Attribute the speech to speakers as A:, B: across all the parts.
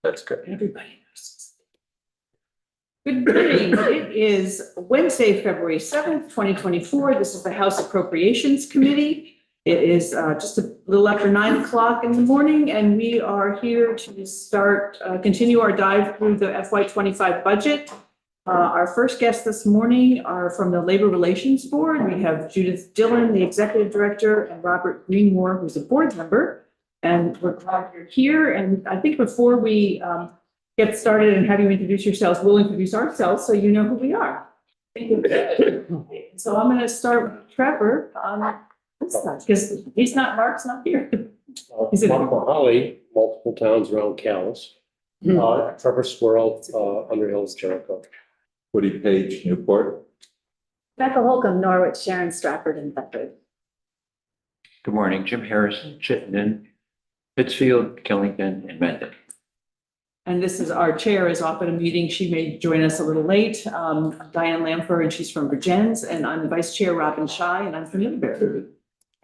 A: That's good.
B: Everybody knows. Good morning. It is Wednesday, February 7th, 2024. This is the House Appropriations Committee. It is just a little after 9 o'clock in the morning, and we are here to continue our dive through the FY25 budget. Our first guests this morning are from the Labor Relations Board. We have Judith Dillon, the Executive Director, and Robert Greenmore, who's a board member. And we're glad you're here. And I think before we get started and have you introduce yourselves, we'll introduce ourselves so you know who we are. Thank you. So I'm going to start with Trevor because Mark's not here.
C: Mark Mahali, multiple towns around Calais. Trevor Swirl, Underhills, Jericho.
A: Woody Page, Newport.
D: Becca Holcomb, Norwich, Sharon, Stratford, and Bedford.
E: Good morning, Jim Harrison, Chittenden, Pittsfield, Killington, and Mendon.
B: And this is our chair is off at a meeting. She may join us a little late. Diane Lamfer, and she's from Virgins, and I'm the vice chair, Robin Shy, and I'm from Middlebury.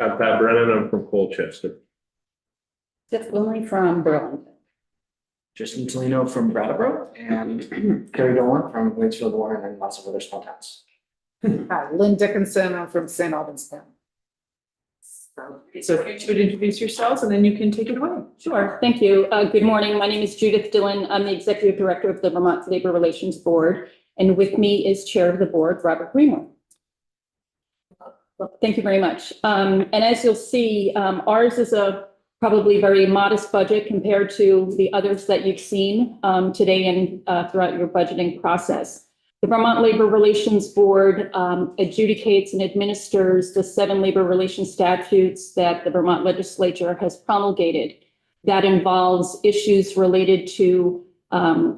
C: Pat Brennan, I'm from Colchester.
D: Tiff Lindley from Burlington.
F: Justin Tolino from Brattleboro and Carrie Dolan from Waitsfield, Warren, and lots of other small towns.
G: Hi, Lynn Dickinson, I'm from St. Albans Town.
B: So if you would introduce yourselves, and then you can take it away.
D: Sure, thank you. Good morning. My name is Judith Dillon. I'm the Executive Director of the Vermont Labor Relations Board, and with me is Chair of the Board, Robert Greenmore. Well, thank you very much. And as you'll see, ours is a probably very modest budget compared to the others that you've seen today and throughout your budgeting process. The Vermont Labor Relations Board adjudicates and administers the 7 labor relations statutes that the Vermont legislature has promulgated. That involves issues related to,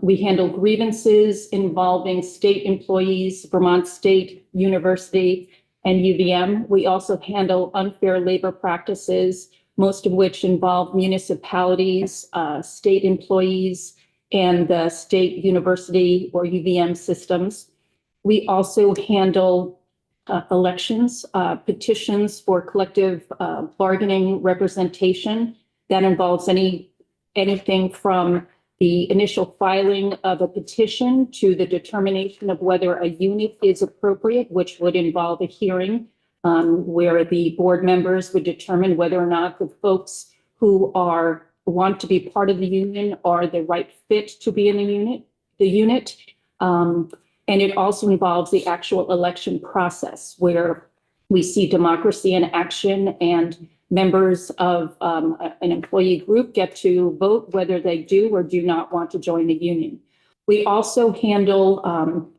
D: we handle grievances involving state employees, Vermont State University, and UVM. We also handle unfair labor practices, most of which involve municipalities, state employees, and the state university or UVM systems. We also handle elections, petitions for collective bargaining representation. That involves anything from the initial filing of a petition to the determination of whether a unit is appropriate, which would involve a hearing where the board members would determine whether or not the folks who want to be part of the union are the right fit to be in the unit. And it also involves the actual election process where we see democracy in action and members of an employee group get to vote whether they do or do not want to join the union. We also handle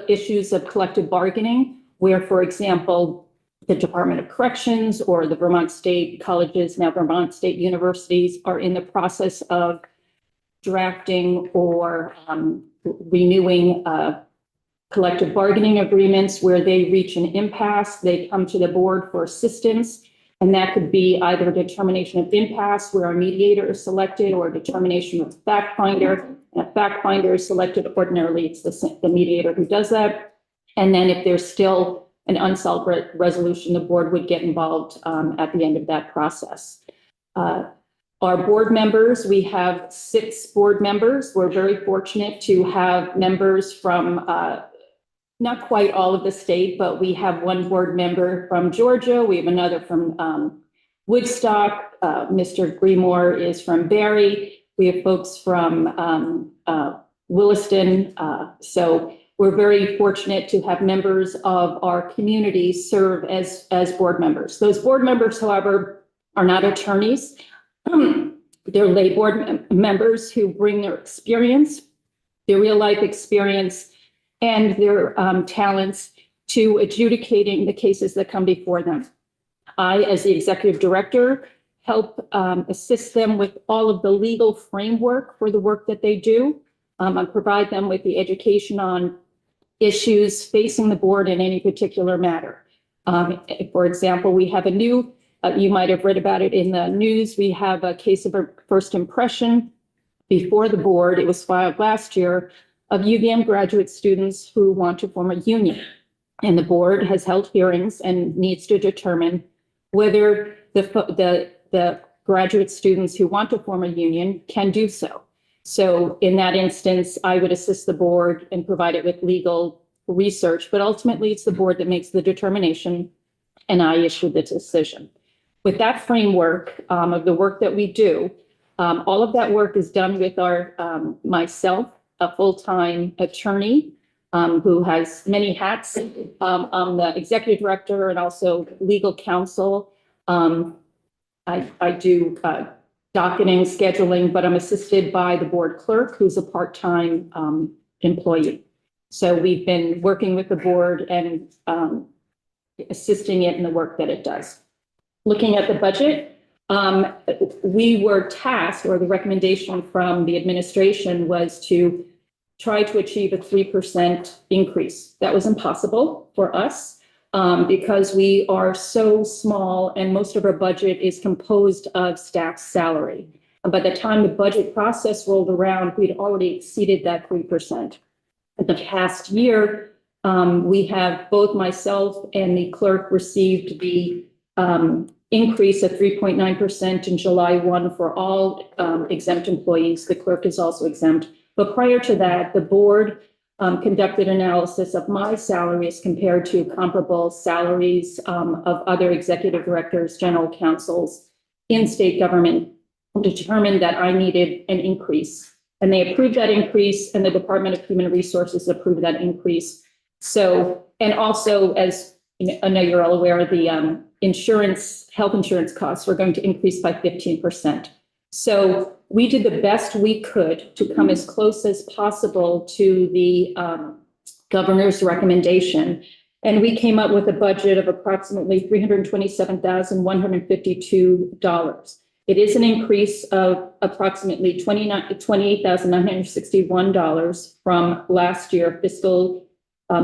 D: issues of collective bargaining where, for example, the Department of Corrections or the Vermont State Colleges, now Vermont State Universities, are in the process of drafting or renewing collective bargaining agreements where they reach an impasse. They come to the board for assistance, and that could be either a determination of impasse where a mediator is selected or a determination of fact finder. And a fact finder is selected. Ordinarily, it's the mediator who does that. And then if there's still an unsolved resolution, the board would get involved at the end of that process. Our board members, we have 6 board members. We're very fortunate to have members from not quite all of the state, but we have 1 board member from Georgia. We have another from Woodstock. Mr. Greenmore is from Barrie. We have folks from Williston. So we're very fortunate to have members of our community serve as board members. Those board members, however, are not attorneys. They're lay board members who bring their experience, their real life experience, and their talents to adjudicating the cases that come before them. I, as the executive director, help assist them with all of the legal framework for the work that they do. I provide them with the education on issues facing the board in any particular matter. For example, we have a new, you might have read about it in the news, we have a case of a first impression before the board. It was filed last year of UVM graduate students who want to form a union. And the board has held hearings and needs to determine whether the graduate students who want to form a union can do so. So in that instance, I would assist the board and provide it with legal research, but ultimately it's the board that makes the determination and I issue the decision. With that framework of the work that we do, all of that work is done with myself, a full-time attorney who has many hats. I'm the executive director and also legal counsel. I do docketing, scheduling, but I'm assisted by the board clerk, who's a part-time employee. So we've been working with the board and assisting it in the work that it does. Looking at the budget, we were tasked, or the recommendation from the administration was to try to achieve a 3% increase. That was impossible for us because we are so small and most of our budget is composed of staff salary. By the time the budget process rolled around, we'd already exceeded that 3%. In the past year, we have both myself and the clerk received the increase of 3.9% in July 1 for all exempt employees. The clerk is also exempt. But prior to that, the board conducted analysis of my salary as compared to comparable salaries of other executive directors, general counsels in state government, and determined that I needed an increase. And they approved that increase, and the Department of Human Resources approved that increase. So, and also, as I know you're all aware, the health insurance costs were going to increase by 15%. So we did the best we could to come as close as possible to the governor's recommendation. And we came up with a budget of approximately $327,152. It is an increase of approximately $28,961 from last year, fiscal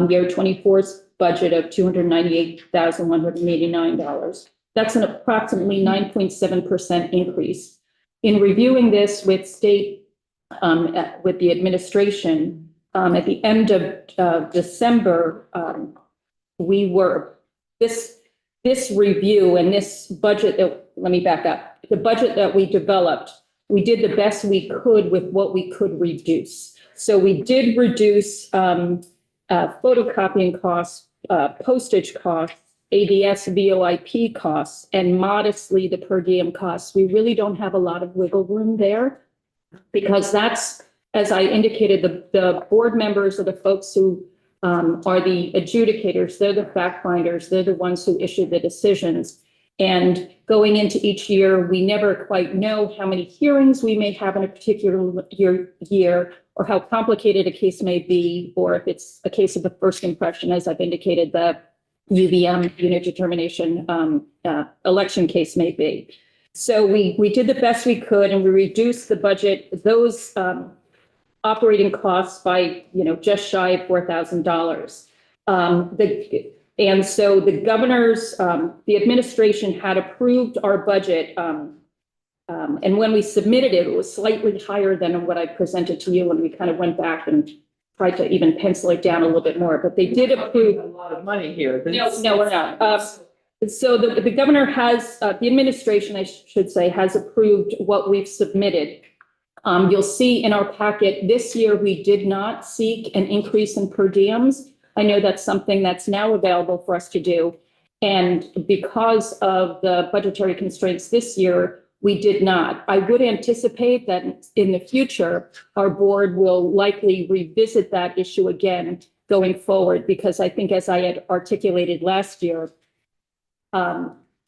D: year 24's budget of $298,189. That's an approximately 9.7% increase. In reviewing this with with the administration, at the end of December, this review and this budget let me back up. The budget that we developed, we did the best we could with what we could reduce. So we did reduce photocopying costs, postage costs, ADS VOIP costs, and modestly the per diem costs. We really don't have a lot of wiggle room there because that's, as I indicated, the board members are the folks who are the adjudicators. They're the fact finders. They're the ones who issue the decisions. And going into each year, we never quite know how many hearings we may have in a particular year or how complicated a case may be, or if it's a case of the first impression, as I've indicated, the UVM, unit determination election case may be. So we did the best we could, and we reduced the budget, those operating costs by, just shy of $4,000. And so the governor's, the administration had approved our budget. And when we submitted it, it was slightly higher than what I presented to you, and we kind of went back and tried to even pencil it down a little bit more, but they did approve.
B: A lot of money here.
D: No, we're not. So the governor has, the administration, I should say, has approved what we've submitted. You'll see in our packet this year, we did not seek an increase in per diems. I know that's something that's now available for us to do. And because of the budgetary constraints this year, we did not. I would anticipate that in the future, our board will likely revisit that issue again going forward, because I think, as I had articulated last year,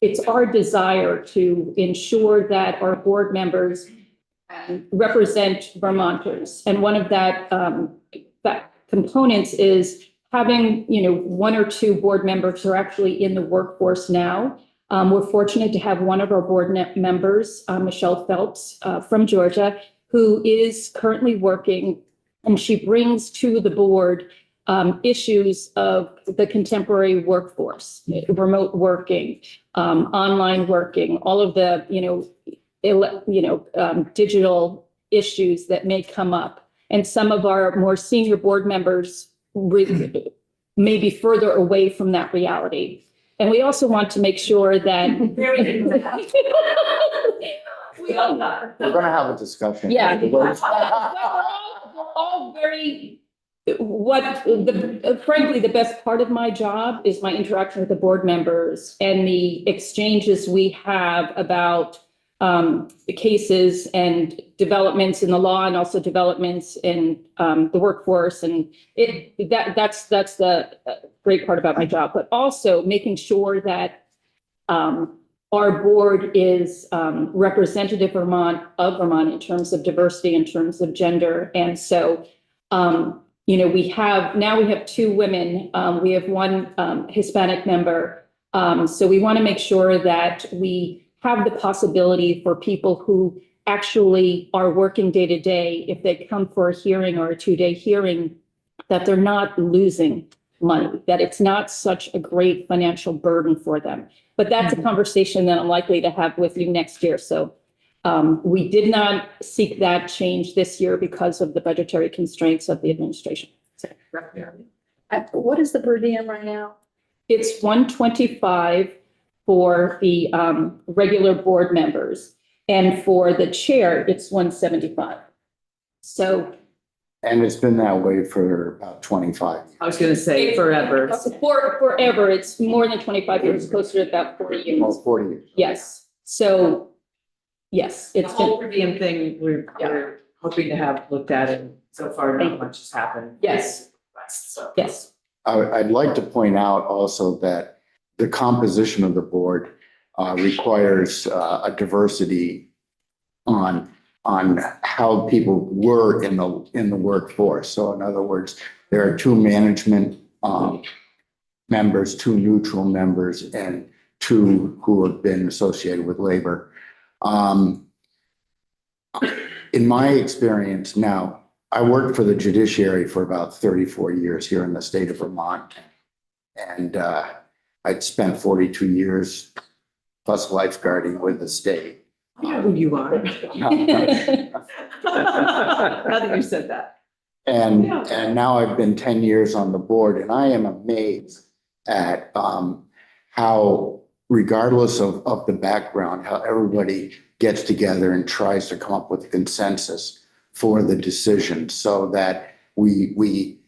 D: it's our desire to ensure that our board members represent Vermonters. And one of that components is having, one or two board members who are actually in the workforce now. We're fortunate to have one of our board members, Michelle Phelps from Georgia, who is currently working, and she brings to the board issues of the contemporary workforce, remote working, online working, all of the, digital issues that may come up. And some of our more senior board members may be further away from that reality. And we also want to make sure that.
B: Very good. We all got.
H: We're gonna have a discussion.
D: Yeah. We're all very, frankly, the best part of my job is my interaction with the board members and the exchanges we have about the cases and developments in the law and also developments in the workforce. And that's the great part about my job, but also making sure that our board is representative of Vermont in terms of diversity, in terms of gender. And so, we have two women. We have one Hispanic member. So we want to make sure that we have the possibility for people who actually are working day to day, if they come for a hearing or a 2-day hearing, that they're not losing money, that it's not such a great financial burden for them. But that's a conversation that I'm likely to have with you next year. So we did not seek that change this year because of the budgetary constraints of the administration.
G: What is the per diem right now?
D: It's 125 for the regular board members. And for the chair, it's 175. So.
H: And it's been that way for about 25 years.
B: I was gonna say forever.
D: Forever, it's more than 25 years, closer to about 40 years.
H: Almost 40 years.
D: Yes, so, yes,
B: The
D: it's
B: whole
D: been,
B: per diem thing, we're hoping to have looked at, and so far not much has happened.
D: Yes.
B: So.
D: yes,
H: I'd like to point out also that the composition of the board requires a diversity on how people were in the workforce. So in other words, there are 2 management members, 2 neutral members, and 2 who have been associated with labor. In my experience now, I worked for the judiciary for about 34 years here in the state of Vermont. And I'd spent 42 years plus lifeguarding with the state.
B: You know who you are. Now that you said that.
H: And now I've been 10 years on the board, and I am amazed at how, regardless of the background, how everybody gets together and tries to come up with a consensus for the decision, so that we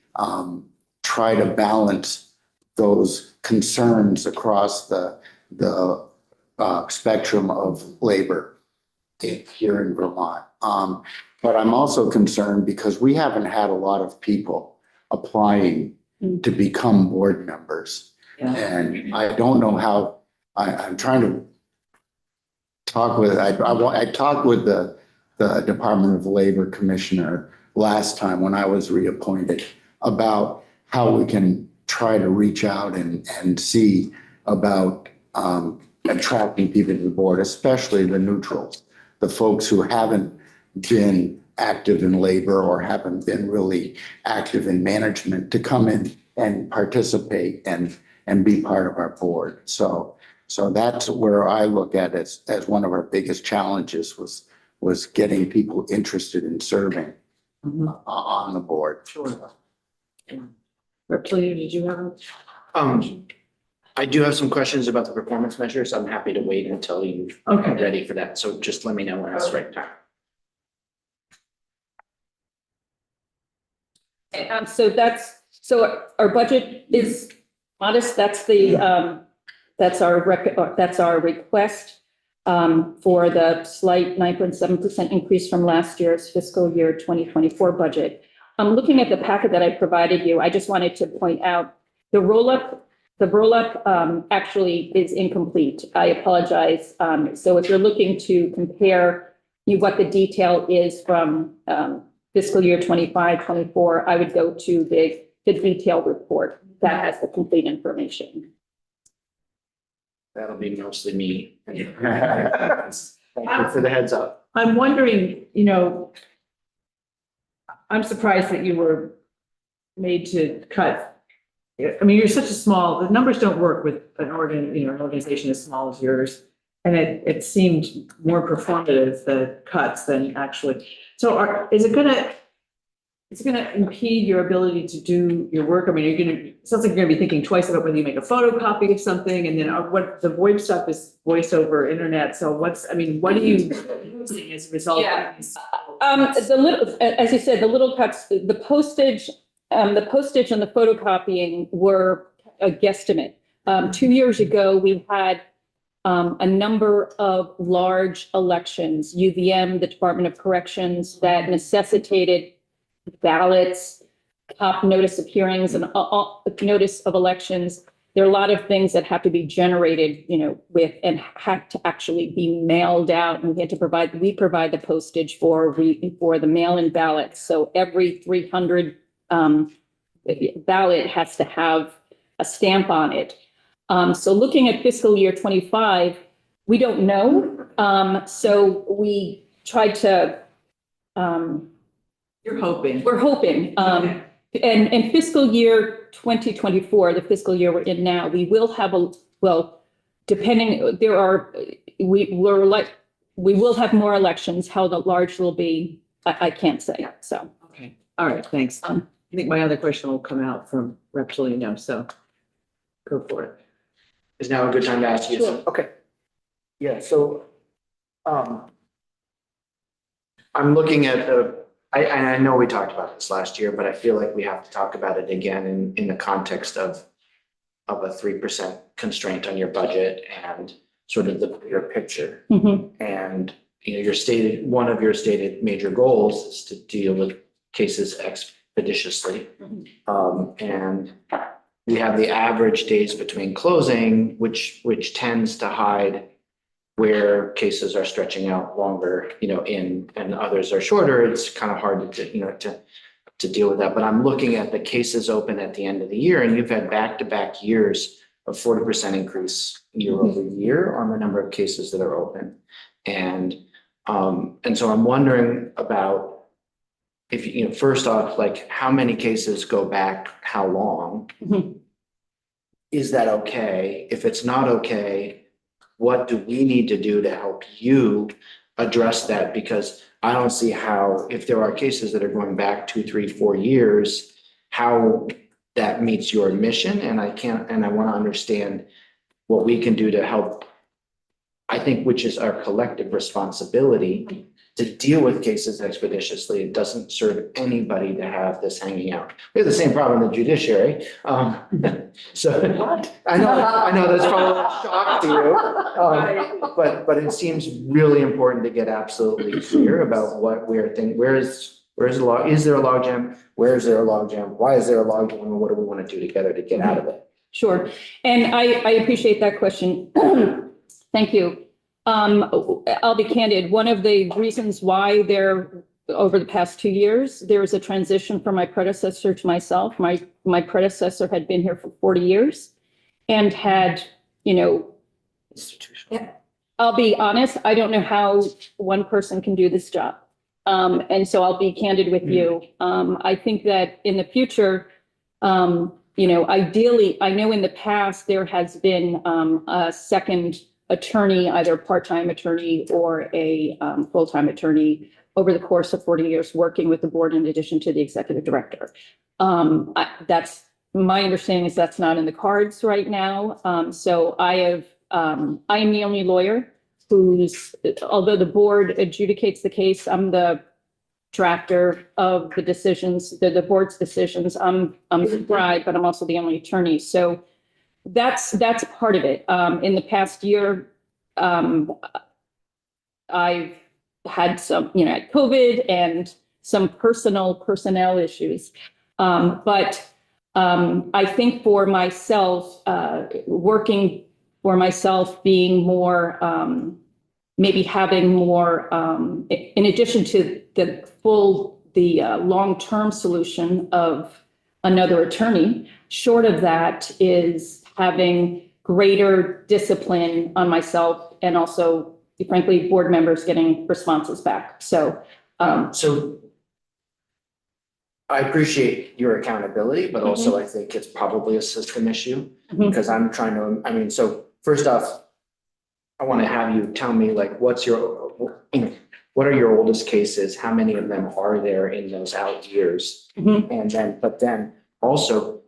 H: try to balance those concerns across the spectrum of labor here in Vermont. But I'm also concerned because we haven't had a lot of people applying to become board members.
B: Yeah.
H: And I don't know how, I'm trying to talk with, I talked with the Department of Labor Commissioner last time when I was reappointed about how we can try to reach out and see about attracting people to the board, especially the neutrals, the folks who haven't been active in labor or haven't been really active in management, to come in and participate and be part of our board. So that's where I look at it as one of our biggest challenges was getting people interested in serving on the board.
B: Sure. Reptilia, did you have
F: I do have some questions about the performance measures. I'm happy to wait until you are
B: Okay.
F: ready for that. So just let me know when it's the right time.
D: So our budget is modest. That's our request for the slight 9.7% increase from last year's fiscal year 2024 budget. Looking at the packet that I provided you, I just wanted to point out the roll-up actually is incomplete. I apologize. So if you're looking to compare what the detail is from fiscal year 25-24, I would go to the detailed report that has the complete information.
F: That'll be mostly me. Thank you for the heads up.
B: I'm wondering, I'm surprised that you were made to cut. I mean, you're such a small, the numbers don't work with an organization as small as yours. And it seemed more performative, the cuts, than actually. So is it gonna, it's gonna impede your ability to do your work? I mean, it sounds like you're gonna be thinking twice about whether you make a photocopy of something, and then what the VoIP stuff is voice over internet, so what are you using as a result?
D: Yeah.
B: of these?
D: The little, as you said, the little cuts, the postage and the photocopying were a guesstimate. 2 years ago, we had a number of large elections, UVM, the Department of Corrections, that necessitated ballots, cop notice of hearings, and notice of elections. There are a lot of things that have to be generated, with, and have to actually be mailed out. And we provide the postage for the mail-in ballots. So every 300 ballot has to have a stamp on it. So looking at fiscal year 25, we don't know. So we tried to,
B: You're hoping.
D: we're hoping,
B: Okay.
D: and fiscal year 2024, the fiscal year we're in now, we will have depending, we will have more elections. How large they'll be, I can't say, so.
B: Okay, all right, thanks. I think my other question will come out from Rep. Cellino, so go for it.
F: Is now a good time to ask you?
D: Sure.
F: Okay. Yeah, so, I'm looking at and I know we talked about this last year, but I feel like we have to talk about it again in the context of a 3% constraint on your budget and sort of the bigger picture.
D: Mhm.
F: And, one of your stated major goals is to deal with cases expeditiously. And we have the average days between closing, which tends to hide where cases are stretching out longer, and others are shorter. It's kind of hard to deal with that. But I'm looking at the cases open at the end of the year, and you've had back-to-back years of 40% increase year over year on the number of cases that are open. And so I'm wondering about if, first off, like how many cases go back, how long?
D: Mhm.
F: Is that okay? If it's not okay, what do we need to do to help you address that? Because I don't see how, if there are cases that are going back 2, 3, 4 years, how that meets your mission. And I want to understand what we can do to help, I think, which is our collective responsibility to deal with cases expeditiously. It doesn't serve anybody to have this hanging out. We have the same problem in the judiciary. So I know that's probably a shock to you. But it seems really important to get absolutely clear about what we're thinking. Where's the log? Is there a logjam? Where is there a logjam? Why is there a logjam? And what do we want to do together to get out of it?
D: Sure. And I appreciate that question. Thank you. I'll be candid. One of the reasons why over the past 2 years, there was a transition from my predecessor to myself. My predecessor had been here for 40 years and had, I'll be honest, I don't know how one person can do this job. And so I'll be candid with you. I think that in the future, ideally, I know in the past there has been a second attorney, either a part-time attorney or a full-time attorney over the course of 40 years working with the board in addition to the executive director. That's my understanding is that's not in the cards right now. So I am the only lawyer although the board adjudicates the case, I'm the drafter of the decisions, the board's decisions. I'm the bride, but I'm also the only attorney. So that's part of it. In the past year, I've had some, had COVID and some personnel issues. But I think for myself, working for myself, being more, maybe having more, in addition to the long-term solution of another attorney, short of that is having greater discipline on myself and also, frankly, board members getting responses back. So,
F: So I appreciate your accountability, but also I think it's probably a system issue because I'm trying to, so first off, I want to have you tell me, like, what's your, what are your oldest cases? How many of them are there in those out years?
D: Mhm.
F: And then, but then also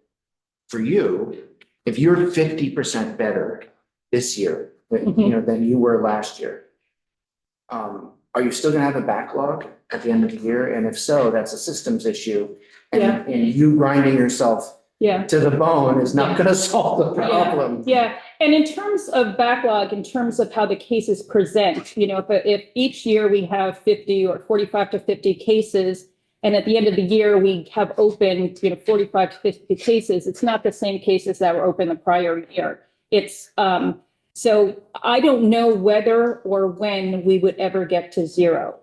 F: for you, if you're 50% better this year, than you were last year, are you still gonna have a backlog at the end of the year? And if so, that's a systems issue. And,
D: Yeah.
F: and you grinding yourself
D: Yeah.
F: to the bone is not
D: Yeah.
F: gonna solve the problem.
D: Yeah, and in terms of backlog, in terms of how the cases present, if each year we have 50 or 45 to 50 cases, and at the end of the year, we have open, 45 to 50 cases, it's not the same cases that were open the prior year. It's, so I don't know whether or when we would ever get to zero.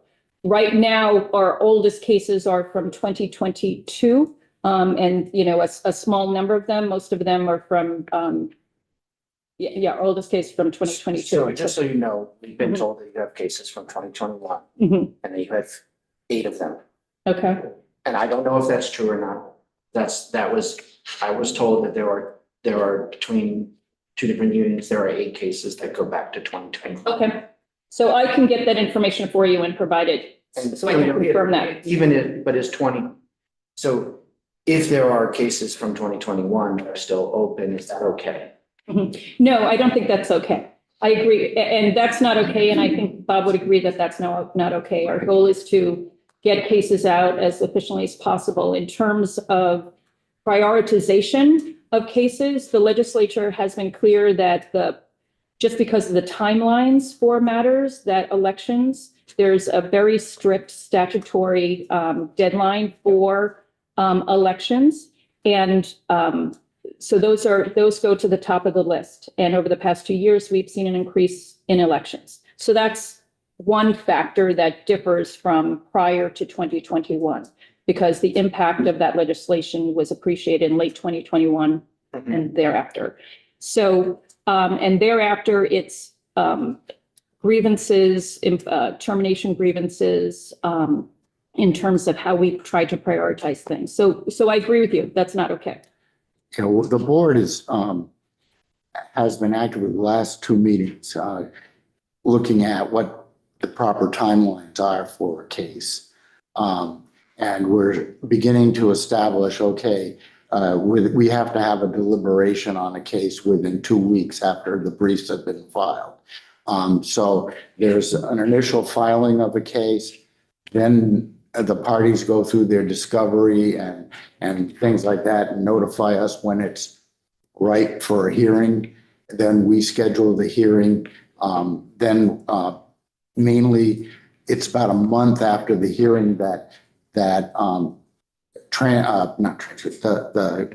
D: Right now, our oldest cases are from 2022. And, a small number of them, most of them are from, our oldest case from 2022.
F: So just so you know, we've been
D: Mhm.
F: told that you have cases from 2021
D: Mhm.
F: and that you have 8 of them.
D: Okay,
F: And I don't know if that's true or not. I was told that there are between 2 different unions, there are 8 cases that go back to 2020.
D: okay. So I can get that information for you and provide it, so I can confirm that.
F: But is 20, so if there are cases from 2021 that are still open, is that okay?
D: No, I don't think that's okay. I agree, and that's not okay, and I think Bob would agree that that's not okay. Our goal is to get cases out as efficiently as possible. In terms of prioritization of cases, the legislature has been clear that just because of the timelines for matters, that elections, there's a very strict statutory deadline for elections. And so those go to the top of the list. And over the past 2 years, we've seen an increase in elections. So that's one factor that differs from prior to 2021, because the impact of that legislation was appreciated in late 2021 and thereafter. So, and thereafter, it's grievances, termination grievances, in terms of how we try to prioritize things. So I agree with you. That's not okay.
H: The board has been active with the last 2 meetings, looking at what the proper timelines are for a case. And we're beginning to establish, okay, we have to have a deliberation on a case within 2 weeks after the briefs have been filed. So there's an initial filing of a case, then the parties go through their discovery and things like that and notify us when it's right for a hearing. Then we schedule the hearing. Then mainly it's about a month after the hearing that the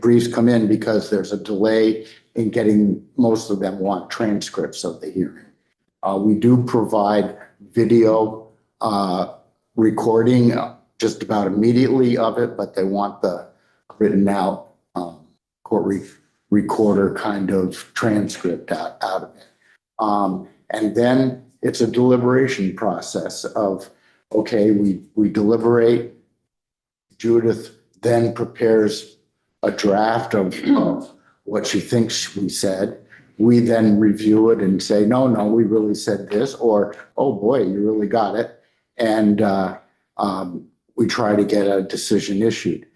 H: briefs come in, because there's a delay in getting, most of them want transcripts of the hearing. We do provide video recording just about immediately of it, but they want the written out court recorder kind of transcript out of it. And then it's a deliberation process of, okay, we deliberate. Judith then prepares a draft of what she thinks we said. We then review it and say, no, we really said this, or, oh boy, you really got it. And we try to get a decision issued.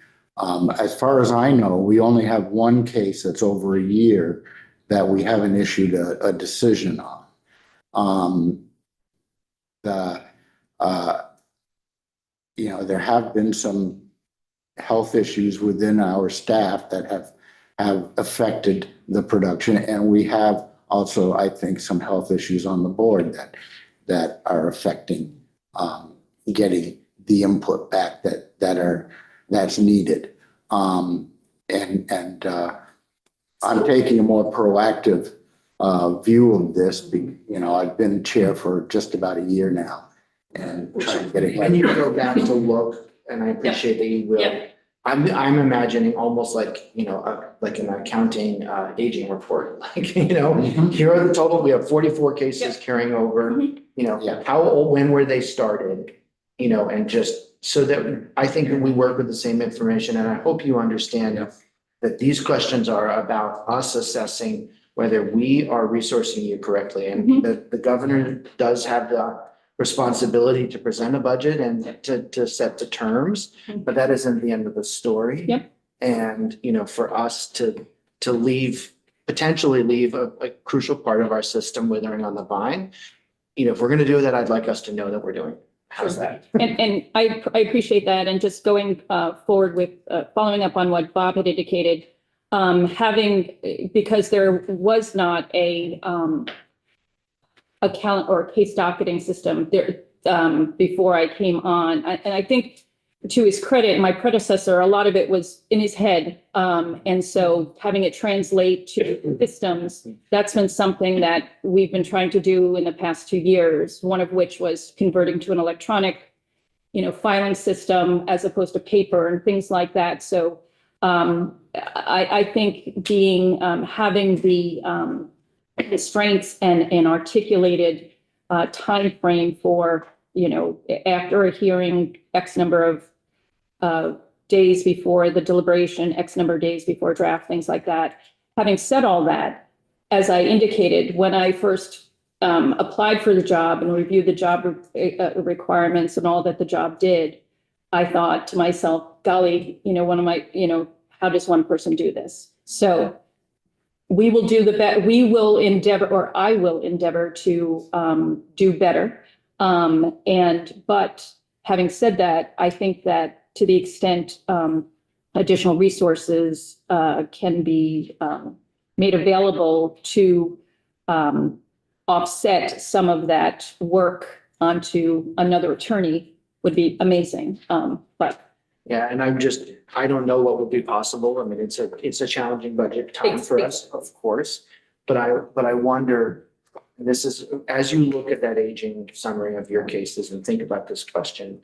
H: As far as I know, we only have 1 case that's over a year that we haven't issued a decision on. There have been some health issues within our staff that have affected the production. And we have also, I think, some health issues on the board that are affecting getting the input back that's needed. I'm taking a more proactive view of this. I've been chair for just about a year now and trying to get ahead.
F: When you go back to look, and I appreciate that you will,
D: Yep.
F: I'm imagining almost like, like an accounting aging report, here are the total, we have 44 cases carrying over,
H: Yeah.
F: how old, when were they started? And just so that I think we work with the same information, and I hope you understand that these questions are about us assessing whether we are resourcing you correctly. And the governor does have responsibility to present a budget and to set the terms, but that isn't the end of the story.
D: Yep.
F: And, you know, for us to potentially leave a crucial part of our system withering on the vine, you know, if we're going to do that, I'd like us to know that we're doing. How's that?
D: And I appreciate that. And just going forward with following up on what Bob had indicated, because there was not a account or case docketing system there before I came on. And I think to his credit, my predecessor, a lot of it was in his head. And so having it translate to systems, that's been something that we've been trying to do in the past 2 years, one of which was converting to an electronic, filing system as opposed to paper and things like that. So I think having the strengths and articulated time frame for, after a hearing, X number of days before the deliberation, X number of days before draft, things like that. Having said all that, as I indicated, when I first applied for the job and reviewed the job requirements and all that the job did, I thought to myself, golly, how does one person do this? So we will do we will endeavor, or I will endeavor to do better. But having said that, I think that to the extent additional resources can be made available to offset some of that work onto another attorney would be amazing.
F: Yeah, and I don't know what would be possible. I mean, it's a challenging budget time for us, of course. But I wonder, and this is, as you look at that aging summary of your cases and think about this question,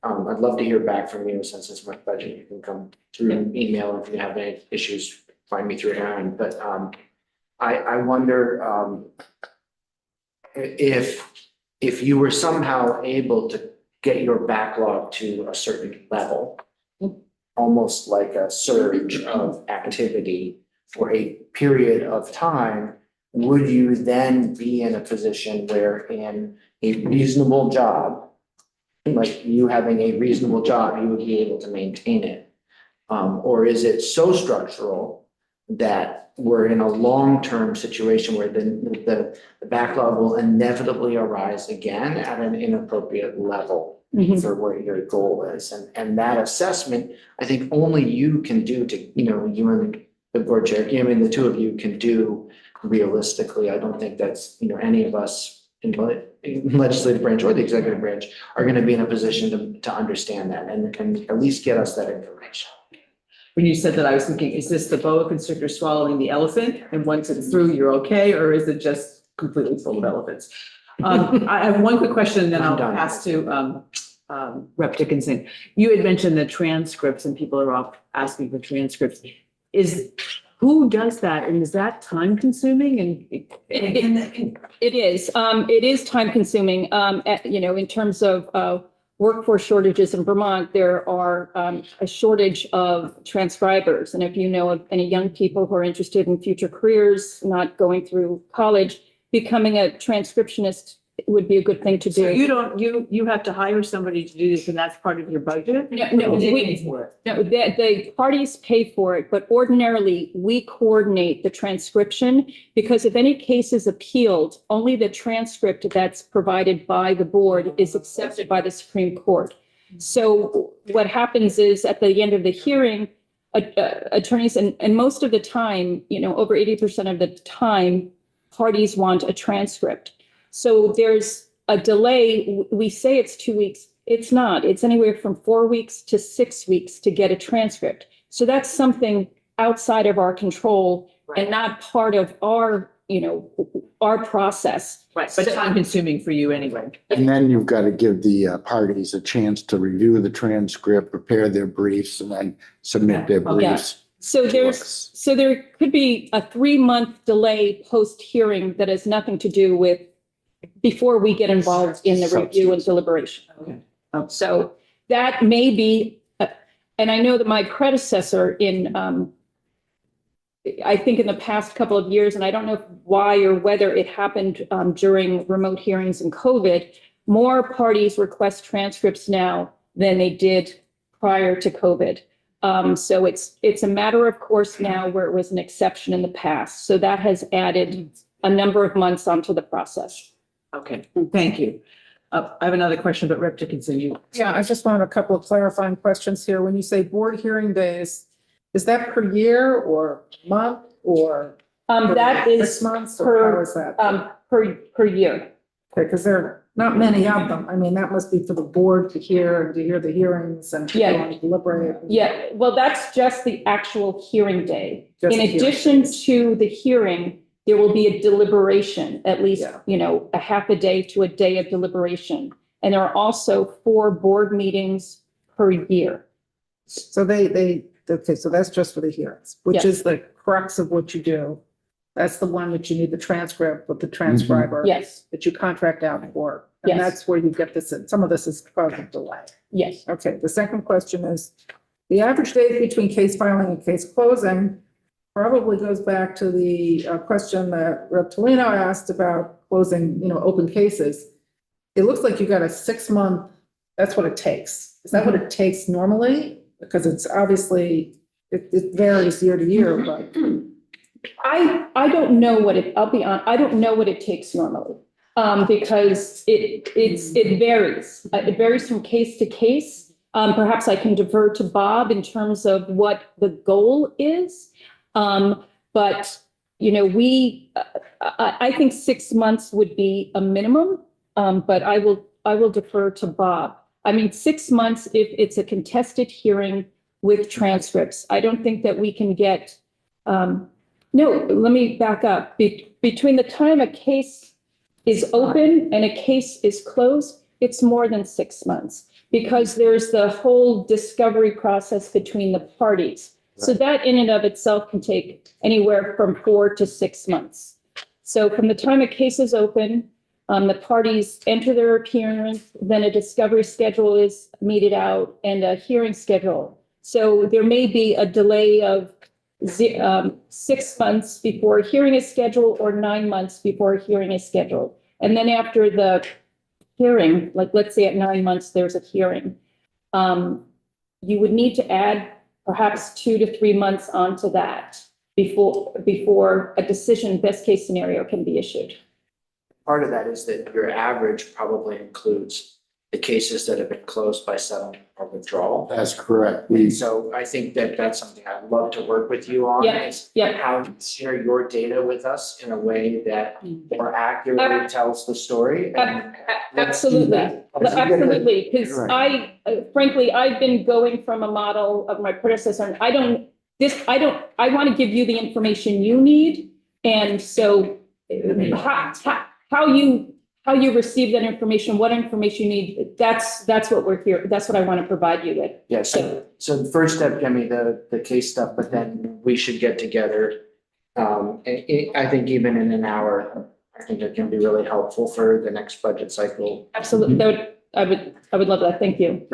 F: I'd love to hear back from you since it's my budget. You can come through an email if you have any issues, find me through Aaron. But I wonder if you were somehow able to get your backlog to a certain level, almost like a surge of activity for a period of time, would you then be in a position where in a reasonable job, like you having a reasonable job, you would be able to maintain it? Or is it so structural that we're in a long-term situation where the backlog will inevitably arise again at an inappropriate level for what your goal is? And that assessment, I think only you can do you and the board chair, the two of you can do realistically. I don't think that's, any of us in the legislative branch or the executive branch are going to be in a position to understand that and at least get us that information.
B: When you said that, I was thinking, is this the boa constrictor swallowing the elephant? And once it's through, you're okay? Or is it just completely full of elephants? I have one quick question, and then I'll pass to Rep. Dickinson. You had mentioned the transcripts and people are all asking for transcripts. Who does that? And is that time consuming? And
D: it is. It is time consuming. In terms of workforce shortages in Vermont, there are a shortage of transcribers. And if you know of any young people who are interested in future careers, not going through college, becoming a transcriptionist would be a good thing to do.
B: So you have to hire somebody to do this, and that's part of your budget?
D: No, the parties pay for it, but ordinarily we coordinate the transcription, because if any case is appealed, only the transcript that's provided by the board is accepted by the Supreme Court. So what happens is at the end of the hearing, attorneys, and most of the time, over 80% of the time, parties want a transcript. So there's a delay. We say it's 2 weeks. It's not. It's anywhere from 4 weeks to 6 weeks to get a transcript. So that's something outside of our control and not part of our process.
B: Right, but time consuming for you anyway.
H: And then you've got to give the parties a chance to review the transcript, prepare their briefs, and then submit their briefs.
D: So there could be a 3-month delay post-hearing that has nothing to do with before we get involved in the review and deliberation.
B: Okay.
D: So that may be, and I know that my predecessor I think in the past couple of years, and I don't know why or whether it happened during remote hearings and COVID, more parties request transcripts now than they did prior to COVID. So it's a matter of course now where it was an exception in the past. So that has added a number of months onto the process.
B: Okay, thank you. I have another question, but Rep. Dickinson, you.
G: Yeah, I just wanted a couple of clarifying questions here. When you say board hearing days, is that per year or month or?
D: That
G: 6
D: is
G: months or how is that?
D: per year.
G: Okay, because there are not many of them. I mean, that must be for the board to hear and to hear the hearings and to go
D: Yeah.
G: and deliberate.
D: Yeah, well, that's just the actual hearing day.
G: Just
D: In
G: the hearing.
D: addition to the hearing, there will be a deliberation, at least,
G: Yeah.
D: a half a day to a day of deliberation. And there are also 4 board meetings per year.
G: So okay, so that's just for the hearings, which
D: Yes.
G: is the crux of what you do. That's the one that you need the transcript with the transcriber.
D: Yes,
G: That you contract out for. And
D: Yes.
G: that's where you get this, some of this is causing delay.
D: yes.
G: Okay, the second question is, the average days between case filing and case closing probably goes back to the question that Rep. Tolino asked about closing, open cases. It looks like you got a 6-month, that's what it takes. Is that what it takes normally? Because it's obviously, it varies year to year, but.
D: I don't know I'll be honest, I don't know what it takes normally. Because it varies. It varies from case to case. Perhaps I can defer to Bob in terms of what the goal is. But, I think 6 months would be a minimum. But I will defer to Bob. I mean, 6 months if it's a contested hearing with transcripts. I don't think that we can get, no, let me back up. Between the time a case is open and a case is closed, it's more than 6 months because there's the whole discovery process between the parties. So that in and of itself can take anywhere from 4 to 6 months. So from the time a case is open, the parties enter their appearance, then a discovery schedule is meted out and a hearing schedule. So there may be a delay of 6 months before a hearing is scheduled or 9 months before a hearing is scheduled. And then after the hearing, like let's say at 9 months, there's a hearing. You would need to add perhaps 2 to 3 months onto that before a decision, best case scenario, can be issued.
F: Part of that is that your average probably includes the cases that have been closed by settlement or withdrawal.
H: That's correct.
F: And so I think that that's something I'd love to work with you on.
D: Yeah,
F: is
D: yeah.
F: How to share your data with us in a way that more accurately tells the story. And let's do
D: Absolutely,
F: that. Let's get it.
D: absolutely, because
H: Right.
D: frankly, I've been going from a model of my predecessor, and I want to give you the information you need, and so how you receive that information, what information you need, that's what we're here, that's what I want to provide you with.
F: Yeah, so the first step, Demi, the case stuff, but then we should get together. I think even in an hour, I think it can be really helpful for the next budget cycle.
D: Absolutely, I would love that, thank you.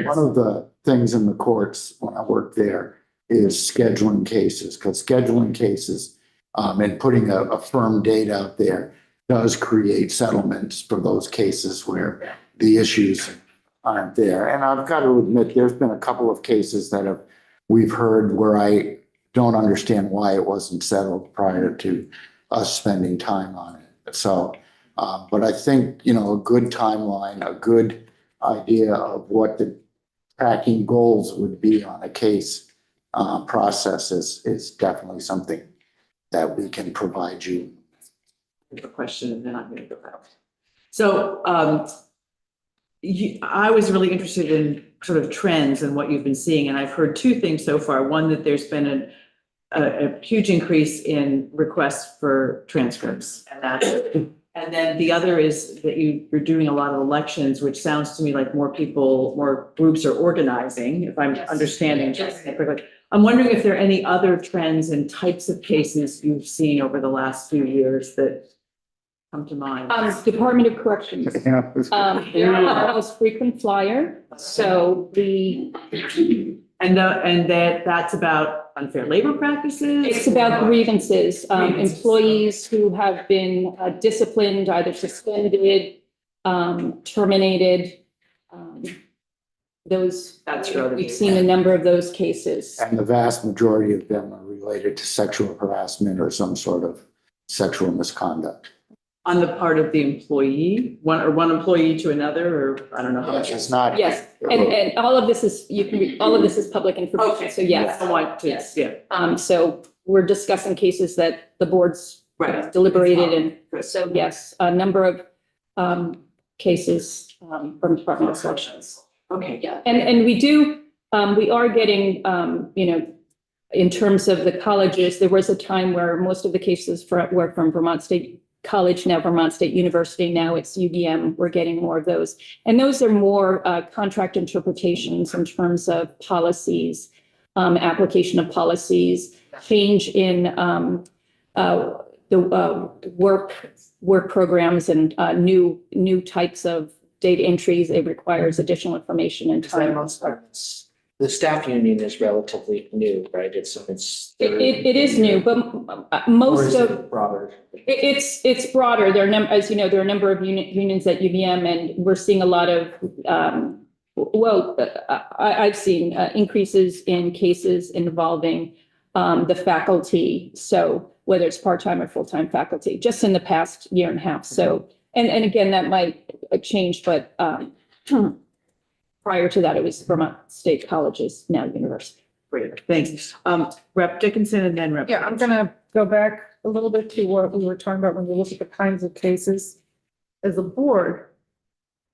H: One of the things in the courts when I worked there is scheduling cases, because scheduling cases and putting a firm date out there does create settlements for those cases where the issues aren't there. And I've got to admit, there's been a couple of cases that we've heard where I don't understand why it wasn't settled prior to us spending time on it. So, but I think, a good timeline, a good idea of what the tracking goals would be on a case process is definitely something that we can provide you.
B: A question and then I'm going to go out. So I was really interested in sort of trends and what you've been seeing. And I've heard 2 things so far. One, that there's been a huge increase in requests for transcripts. And then the other is that you're doing a lot of elections, which sounds to me like more groups are organizing, if I'm understanding correctly. I'm wondering if there are any other trends and types of cases you've seen over the last few years that come to mind.
D: Department of Corrections. They're the most frequent flyer, so
B: that's about unfair labor practices?
D: it's about grievances, employees who have been disciplined, either suspended, terminated. Those,
B: That's relative.
D: we've seen a number of those cases.
H: And the vast majority of them are related to sexual harassment or some sort of sexual misconduct.
B: On the part of the employee, one employee to another, or I don't know how much.
H: It's not.
D: Yes, and all of this is, you can read, all of this is public information,
B: Okay,
D: so yes.
B: I want to,
D: Yes.
B: yeah.
D: So we're discussing cases that the board's
B: Right.
D: deliberated, and
B: Good.
D: so yes, a number of cases from Department of Corrections.
B: Okay.
D: Yeah, and we do, we are getting, you know, in terms of the colleges, there was a time where most of the cases were from Vermont State College, now Vermont State University, now it's UVM. We're getting more of those. And those are more contract interpretations in terms of policies, application of policies, change in the work programs and new types of data entries. It requires additional information and time.
F: The staff union is relatively new, right? It's.
D: It is new, but
F: Or
D: most
F: is
D: of.
F: it broader?
D: It's broader. There are as you know, there are a number of unions at UVM, and we're seeing a lot of, I've seen increases in cases involving the faculty. So whether it's part-time or full-time faculty, just in the past year and a half. So, and again, that might change, but prior to that, it was Vermont State Colleges, now university.
B: Great, thanks. Rep Dickinson and then Rep.
G: Yeah, I'm gonna go back a little bit to what we were talking about when we look at the kinds of cases. As a board,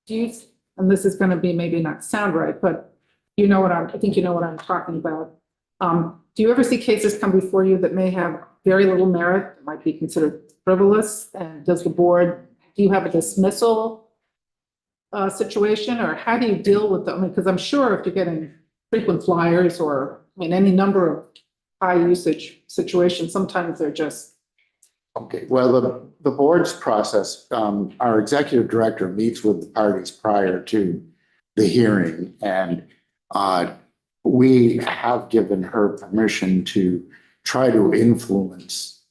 G: do you, and this is gonna be maybe not sound right, but you know what I think you know what I'm talking about. Do you ever see cases come before you that may have very little merit, that might be considered frivolous? And does the board, do you have a dismissal situation, or how do you deal with them? I mean, because I'm sure if you're getting frequent flyers or, I mean, any number of high usage situations, sometimes they're just.
H: Okay, well, the board's process, our executive director meets with the parties prior to the hearing, and we have given her permission to try to influence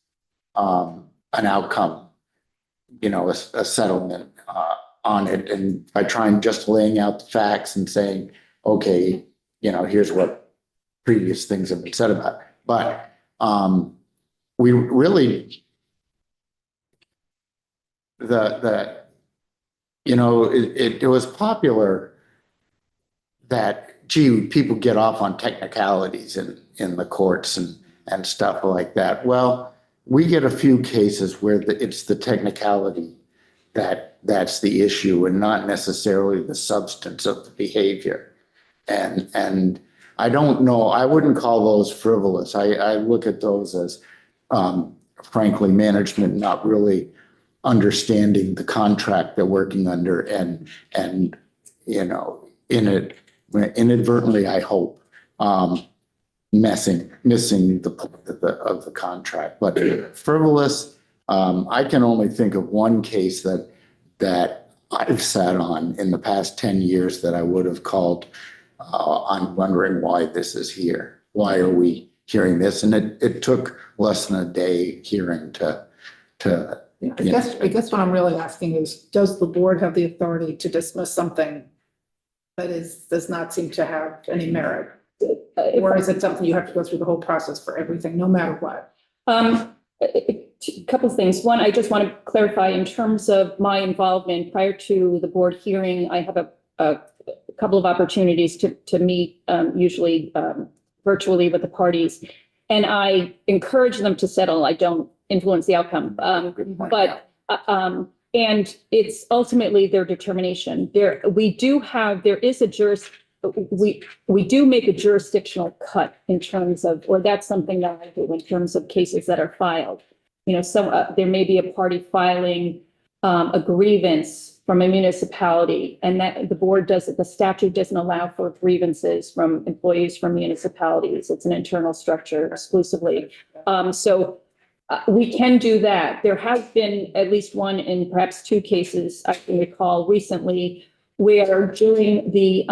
H: an outcome, you know, a settlement on it, and by trying just laying out the facts and saying, okay, you know, here's what previous things have been said about it. But we really, you know, it was popular that, gee, people get off on technicalities in the courts and stuff like that. Well, we get a few cases where it's the technicality that's the issue and not necessarily the substance of the behavior. And I don't know, I wouldn't call those frivolous. I look at those as, frankly, management not really understanding the contract they're working under and, you know, inadvertently, I hope, missing the point of the contract. But frivolous, I can only think of one case that I've sat on in the past 10 years that I would have called, I'm wondering why this is here. Why are we hearing this? And it took less than a day hearing to.
G: Yeah, I guess what I'm really asking is, does the board have the authority to dismiss something that does not seem to have any merit? Or is it something you have to go through the whole process for everything, no matter what?
D: A couple of things. One, I just want to clarify in terms of my involvement prior to the board hearing, I have a couple of opportunities to meet, usually virtually with the parties. And I encourage them to settle. I don't influence the outcome. But and it's ultimately their determination. There is we do make a jurisdictional cut in terms of, or that's something that I do in terms of cases that are filed. You know, there may be a party filing a grievance from a municipality, and that the board the statute doesn't allow for grievances from employees from municipalities. It's an internal structure exclusively. So we can do that. There has been at least one and perhaps two cases I can recall recently where during the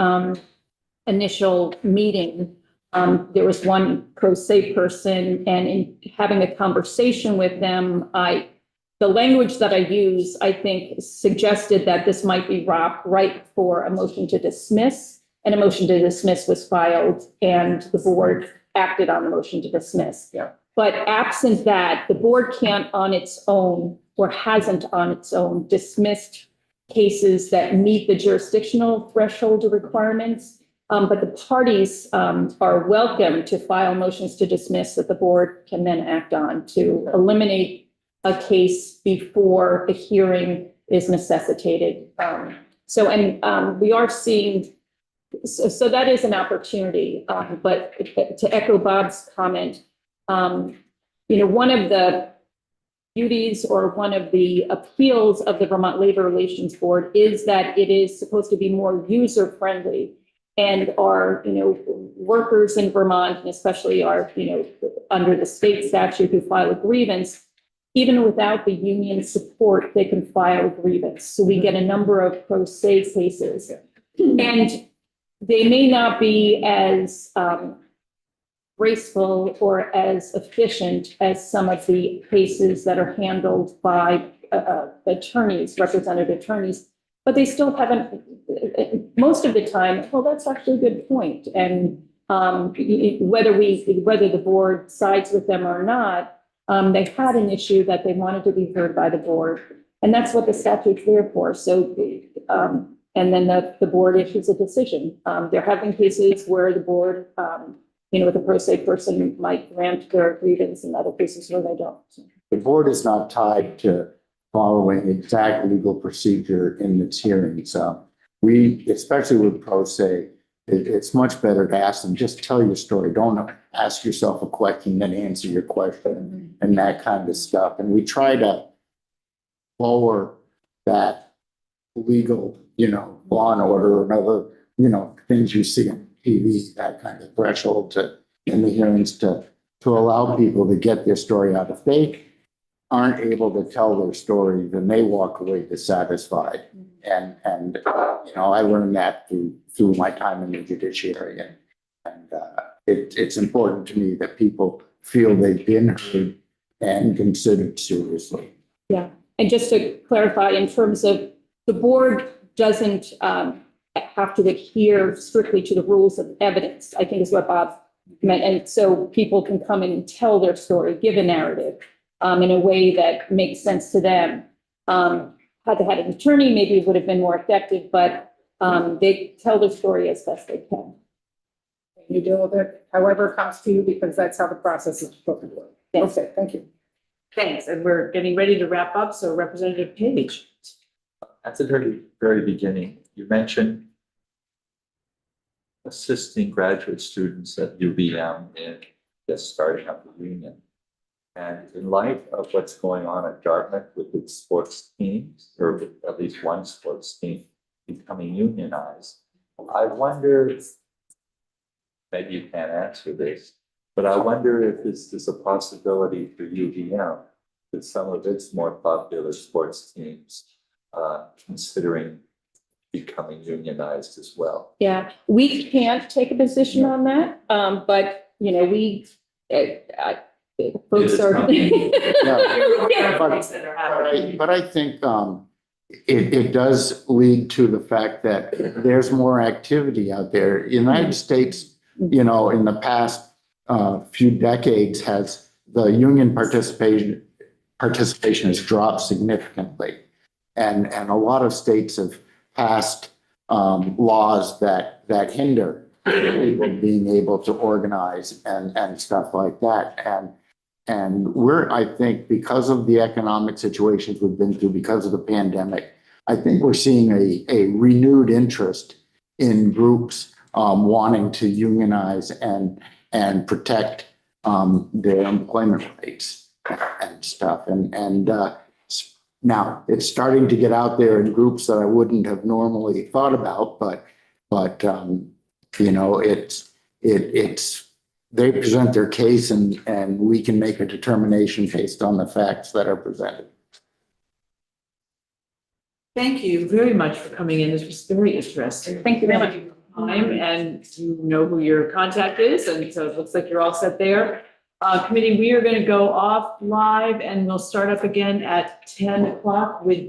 D: initial meeting, there was one pro se person, and in having a conversation with them, I the language that I use, I think, suggested that this might be right for a motion to dismiss, and a motion to dismiss was filed, and the board acted on the motion to dismiss.
G: Yeah.
D: But absent that, the board can't on its own, or hasn't on its own, dismissed cases that meet the jurisdictional threshold requirements. But the parties are welcome to file motions to dismiss that the board can then act on to eliminate a case before a hearing is necessitated. We are seeing, so that is an opportunity. But to echo Bob's comment, one of the beauties or one of the appeals of the Vermont Labor Relations Board is that it is supposed to be more user-friendly. And our, workers in Vermont, and especially our, under the state statute who file a grievance, even without the union support, they can file a grievance. So we get a number of pro se cases. And they may not be as graceful or as efficient as some of the cases that are handled by attorneys, representative attorneys, but they still haven't, most of the time, well, that's actually a good point. And whether the board sides with them or not, they had an issue that they wanted to be heard by the board. And that's what the statute's there for. So, and then the board issues a decision. There have been cases where the board, with a pro se person might grant their grievance, and other cases where they don't.
H: The board is not tied to following exact legal procedure in its hearings. We, especially with pro se, it's much better to ask them, just tell your story. Don't ask yourself a question, then answer your question and that kind of stuff. And we try to lower that legal, law and order and other, things you see on TV, that kind of threshold in the hearings to allow people to get their story out. If they aren't able to tell their story, then they walk away dissatisfied. And I learned that through my time in the judiciary. And it's important to me that people feel they've been heard and considered seriously.
D: Yeah. And just to clarify, in terms of the board doesn't have to adhere strictly to the rules of evidence, I think is what Bob meant. And so people can come in and tell their story, give a narrative in a way that makes sense to them. Had they had an attorney, maybe it would have been more effective, but they tell their story as best they can.
G: You deal with it however it comes to you, because that's how the process is supposed to work.
D: Yes.
G: Okay, thank you.
B: Thanks. And we're getting ready to wrap up. So Representative Page.
A: At the very, very beginning, you mentioned assisting graduate students at UVM in just starting up a union. And in light of what's going on at Dartmouth with its sports teams, or with at least one sports team becoming unionized, I wonder, maybe you can't answer this, but I wonder if this is a possibility for UVM with some of its more popular sports teams considering becoming unionized as well.
D: Yeah, we can't take a position on that, but folks are.
H: But I think it does lead to the fact that there's more activity out there. The United States, in the past few decades, the union participation has dropped significantly. And a lot of states have passed laws that hinder people being able to organize and stuff like that. And I think because of the economic situations we've been through, because of the pandemic, I think we're seeing a renewed interest in groups wanting to unionize and protect their employment rights and stuff. And now it's starting to get out there in groups that I wouldn't have normally thought about, but they present their case and we can make a determination based on the facts that are presented.
B: Thank you very much for coming in. This was very interesting.
D: Thank you very much.
B: Time, and you know who your contact is, and so it looks like you're all set there. Committee, we are going to go off live and we'll start up again at 10 o'clock with